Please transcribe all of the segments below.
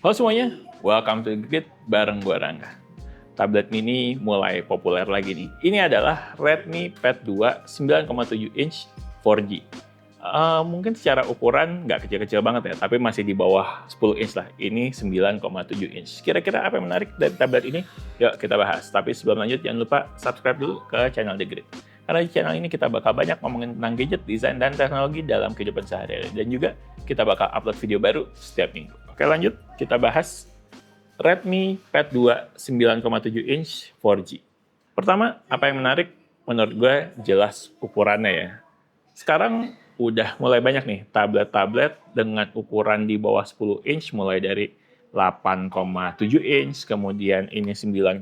Halo semuanya, welcome to Grid bareng gua Rangga. Tablet mini mulai populer lagi nih. Ini adalah Redmi Pad 2 9,7 inch 4G. Mungkin secara ukuran nggak kecil-kecil banget ya, tapi masih di bawah 10 inch lah. Ini 9,7 inch. Kira-kira apa yang menarik dari tablet ini? Yuk kita bahas. Tapi sebelum lanjut, jangan lupa subscribe dulu ke channel The Grid. Karena di channel ini kita bakal banyak ngomongin tentang gadget, desain, dan teknologi dalam kehidupan sehari-hari. Dan juga kita bakal upload video baru setiap minggu. Oke lanjut, kita bahas Redmi Pad 2 9,7 inch 4G. Pertama, apa yang menarik? Menurut gue jelas ukurannya ya. Sekarang udah mulai banyak nih tablet-tablet dengan ukuran di bawah 10 inch, mulai dari 8,7 inch, kemudian ini 9,7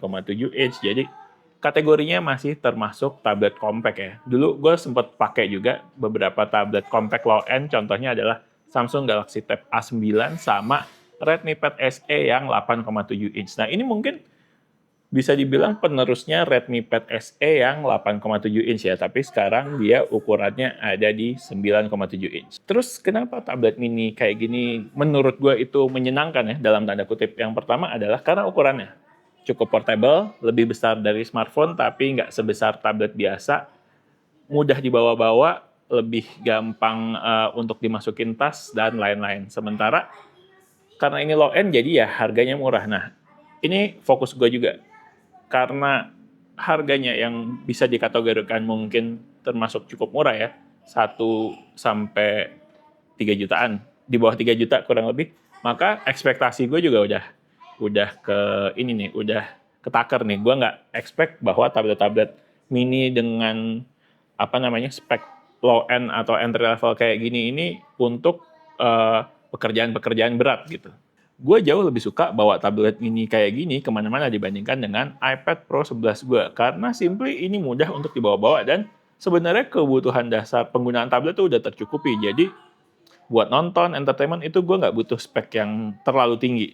inch. Jadi kategorinya masih termasuk tablet compact ya. Dulu gue sempat pakai juga beberapa tablet compact low end, contohnya adalah Samsung Galaxy Tab A9 sama Redmi Pad SE yang 8,7 inch. Nah, ini mungkin bisa dibilang penerusnya Redmi Pad SE yang 8,7 inch ya, tapi sekarang dia ukurannya ada di 9,7 inch. Terus kenapa tablet mini kayak gini menurut gue itu menyenangkan ya dalam tanda kutip? Yang pertama adalah karena ukurannya cukup portable, lebih besar dari smartphone tapi nggak sebesar tablet biasa, mudah dibawa-bawa, lebih gampang untuk dimasukin tas dan lain-lain. Sementara karena ini low end jadi ya harganya murah. Nah, ini fokus gue juga. Karena harganya yang bisa dikategorikan mungkin termasuk cukup murah ya. 1 sampai 3 jutaan. Di bawah 3 juta kurang lebih. Maka ekspektasi gue juga udah ke ini nih, udah ketakar nih. Gue nggak expect bahwa tablet-tablet mini dengan spek low end atau entry level kayak gini ini untuk pekerjaan-pekerjaan berat gitu. Gue jauh lebih suka bawa tablet mini kayak gini kemana-mana dibandingkan dengan iPad Pro 11 gue. Karena simply ini mudah untuk dibawa-bawa dan sebenarnya kebutuhan dasar penggunaan tablet itu udah tercukupi. Jadi buat nonton, entertainment itu gue nggak butuh spek yang terlalu tinggi.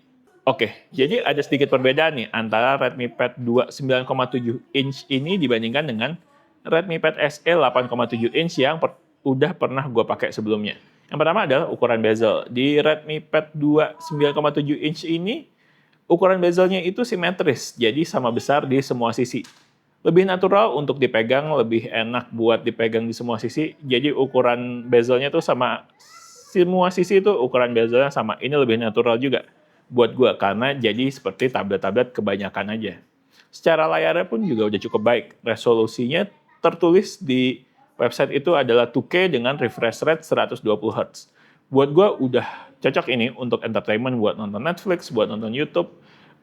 Oke, jadi ada sedikit perbedaan nih antara Redmi Pad 2 9,7 inch ini dibandingkan dengan Redmi Pad SE 8,7 inch yang udah pernah gue pakai sebelumnya. Yang pertama adalah ukuran bezel. Di Redmi Pad 2 9,7 inch ini, ukuran bezelnya itu simetris, jadi sama besar di semua sisi. Lebih natural untuk dipegang, lebih enak buat dipegang di semua sisi. Jadi ukuran bezelnya tuh sama, semua sisi itu ukuran bezelnya sama. Ini lebih natural juga buat gue, karena jadi seperti tablet-tablet kebanyakan aja. Secara layarnya pun juga udah cukup baik. Resolusinya tertulis di website itu adalah 2K dengan refresh rate 120 Hz. Buat gue udah cocok ini untuk entertainment, buat nonton Netflix, buat nonton YouTube,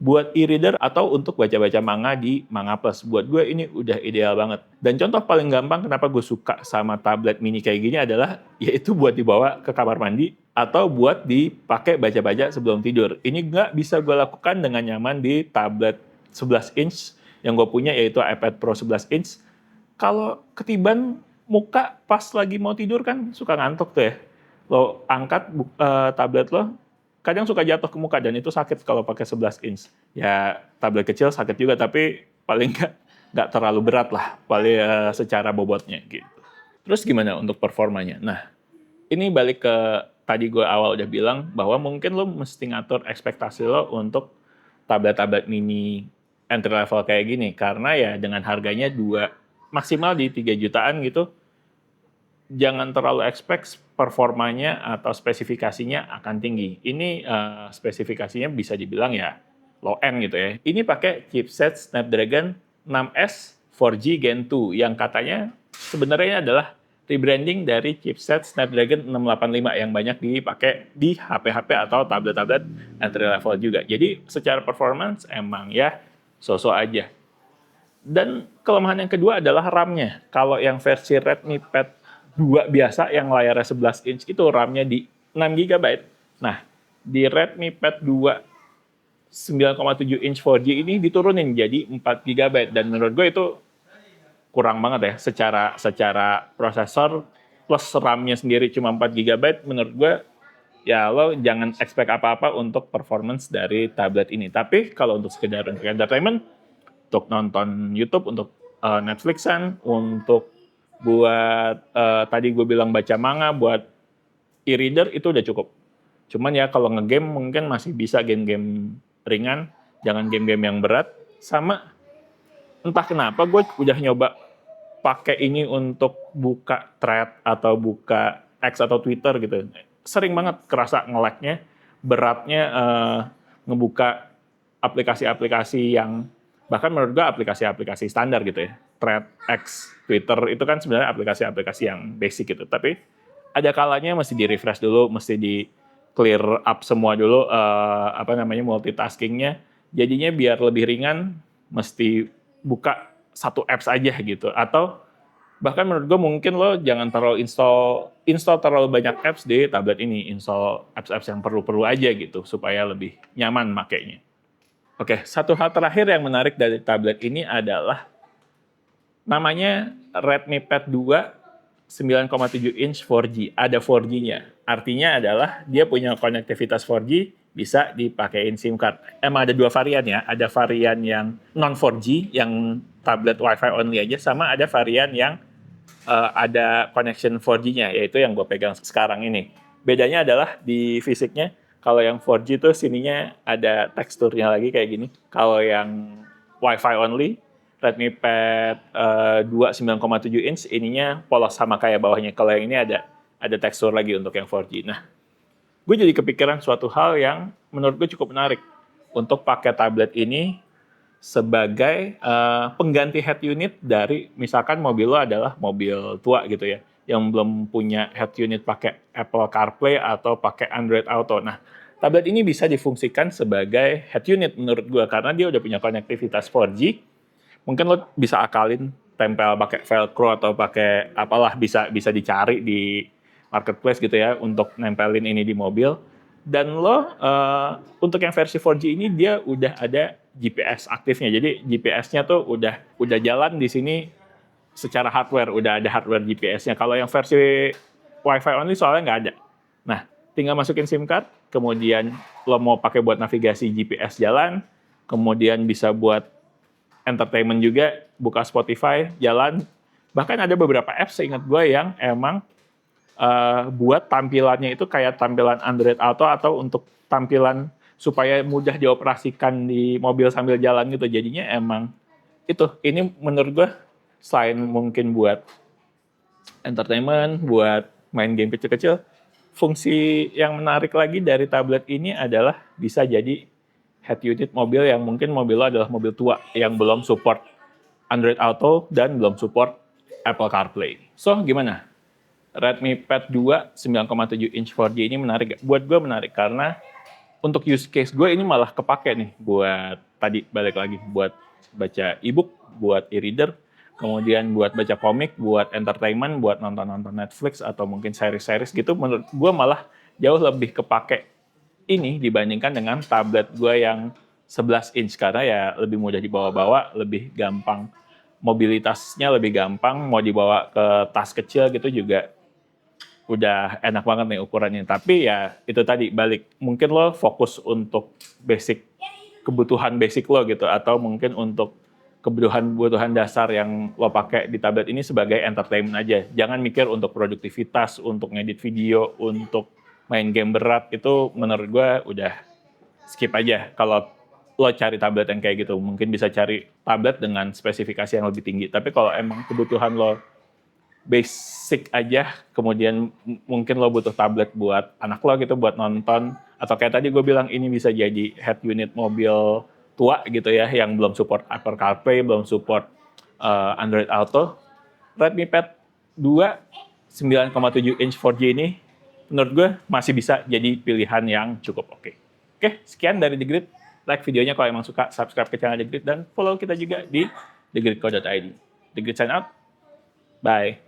buat e-reader, atau untuk baca-baca manga di Manga Plus. Buat gue ini udah ideal banget. Dan contoh paling gampang kenapa gue suka sama tablet mini kayak gini adalah yaitu buat dibawa ke kamar mandi atau buat dipakai baca-baca sebelum tidur. Ini nggak bisa gue lakukan dengan nyaman di tablet 11 inch yang gue punya, yaitu iPad Pro 11 inch. Kalau ketiban muka pas lagi mau tidur kan suka ngantuk tuh ya. Lo angkat tablet lo, kadang suka jatuh ke muka dan itu sakit kalau pakai 11 inch. Ya tablet kecil sakit juga, tapi paling nggak terlalu berat lah, paling secara bobotnya gitu. Terus gimana untuk performanya? Nah, ini balik ke tadi gue awal udah bilang bahwa mungkin lo mesti ngatur ekspektasi lo untuk tablet-tablet mini entry level kayak gini. Karena ya dengan harganya maksimal di 3 jutaan gitu, jangan terlalu expect performanya atau spesifikasinya akan tinggi. Ini spesifikasinya bisa dibilang ya low end gitu ya. Ini pakai chipset Snapdragon 6S 4G Gen 2 yang katanya sebenarnya adalah rebranding dari chipset Snapdragon 685 yang banyak dipakai di HP-HP atau tablet-tablet entry level juga. Jadi secara performance emang ya so-so aja. Dan kelemahan yang kedua adalah RAM-nya. Kalau yang versi Redmi Pad 2 biasa yang layarnya 11 inch itu RAM-nya di 6 GB. Nah, di Redmi Pad 2 9,7 inch 4G ini diturunin jadi 4 GB dan menurut gue itu kurang banget ya secara prosesor plus RAM-nya sendiri cuma 4 GB. Menurut gue ya lo jangan expect apa-apa untuk performance dari tablet ini. Tapi kalau untuk sekedar entertainment, untuk nonton YouTube, untuk Netflixan, untuk buat tadi gue bilang baca manga, buat e-reader itu udah cukup. Cuman ya kalau ngegame mungkin masih bisa game-game ringan, jangan game-game yang berat. Sama entah kenapa gue udah nyoba pakai ini untuk buka thread atau buka X atau Twitter gitu. Sering banget kerasa nge-lag-nya, beratnya ngebuka aplikasi-aplikasi yang bahkan menurut gue aplikasi-aplikasi standar gitu ya. Thread, X, Twitter itu kan sebenarnya aplikasi-aplikasi yang basic gitu. Tapi ada kalanya mesti di-refresh dulu, mesti di-clear up semua dulu multitaskingnya. Jadinya biar lebih ringan, mesti buka satu apps aja gitu. Atau bahkan menurut gue mungkin lo jangan terlalu install terlalu banyak apps di tablet ini. Install apps-apps yang perlu-perlu aja gitu supaya lebih nyaman makainya. Oke, satu hal terakhir yang menarik dari tablet ini adalah namanya Redmi Pad 2 9,7 inch 4G. Ada 4G-nya. Artinya adalah dia punya konektivitas 4G, bisa dipakein SIM card. Emang ada dua varian ya. Ada varian yang non 4G, yang tablet Wi-Fi only aja, sama ada varian yang ada connection 4G-nya, yaitu yang gue pegang sekarang ini. Bedanya adalah di fisiknya, kalau yang 4G tuh sininya ada teksturnya lagi kayak gini. Kalau yang Wi-Fi only, Redmi Pad 2 9,7 inch ininya polos sama kayak bawahnya. Kalau yang ini ada tekstur lagi untuk yang 4G. Nah, gue jadi kepikiran suatu hal yang menurut gue cukup menarik untuk pakai tablet ini sebagai pengganti head unit dari misalkan mobil lo adalah mobil tua gitu ya, yang belum punya head unit pakai Apple CarPlay atau pakai Android Auto. Nah, tablet ini bisa difungsikan sebagai head unit menurut gue karena dia udah punya konektivitas 4G. Mungkin lo bisa akalin tempel pakai velcro atau pakai apalah, bisa dicari di marketplace gitu ya untuk nempelin ini di mobil. Dan lo untuk yang versi 4G ini dia udah ada GPS aktifnya. Jadi GPS-nya tuh udah jalan di sini secara hardware, udah ada hardware GPS-nya. Kalau yang versi Wi-Fi only soalnya nggak ada. Nah, tinggal masukin SIM card, kemudian lo mau pakai buat navigasi GPS jalan, kemudian bisa buat entertainment juga, buka Spotify, jalan. Bahkan ada beberapa apps seingat gue yang emang buat tampilannya itu kayak tampilan Android Auto atau untuk tampilan supaya mudah dioperasikan di mobil sambil jalan gitu. Jadinya emang ini menurut gue selain mungkin buat entertainment, buat main game kecil-kecil, fungsi yang menarik lagi dari tablet ini adalah bisa jadi head unit mobil yang mungkin mobil lo adalah mobil tua yang belum support Android Auto dan belum support Apple CarPlay. So, gimana? Redmi Pad 2 9,7 inch 4G ini menarik gak? Buat gue menarik karena untuk use case gue ini malah kepake nih buat tadi balik lagi buat baca e-book, buat e-reader, kemudian buat baca komik, buat entertainment, buat nonton-nonton Netflix atau mungkin series-series gitu. Menurut gue malah jauh lebih kepake ini dibandingkan dengan tablet gue yang 11 inch karena ya lebih mudah dibawa-bawa, lebih gampang, mobilitasnya lebih gampang, mau dibawa ke tas kecil gitu juga udah enak banget nih ukurannya. Tapi ya itu tadi balik, mungkin lo fokus untuk kebutuhan basic lo gitu, atau mungkin untuk kebutuhan dasar yang lo pakai di tablet ini sebagai entertainment aja. Jangan mikir untuk produktivitas, untuk ngedit video, untuk main game berat, itu menurut gue udah skip aja. Kalau lo cari tablet yang kayak gitu, mungkin bisa cari tablet dengan spesifikasi yang lebih tinggi. Tapi kalau emang kebutuhan lo basic aja, kemudian mungkin lo butuh tablet buat anak lo gitu, buat nonton, atau kayak tadi gue bilang ini bisa jadi head unit mobil tua gitu ya, yang belum support Apple CarPlay, belum support Android Auto, Redmi Pad 2 9,7 inch 4G ini menurut gue masih bisa jadi pilihan yang cukup oke. Oke, sekian dari The Grid. Like videonya kalau emang suka, subscribe ke channel The Grid, dan follow kita juga di thegridco.id. The Grid sign out. Bye.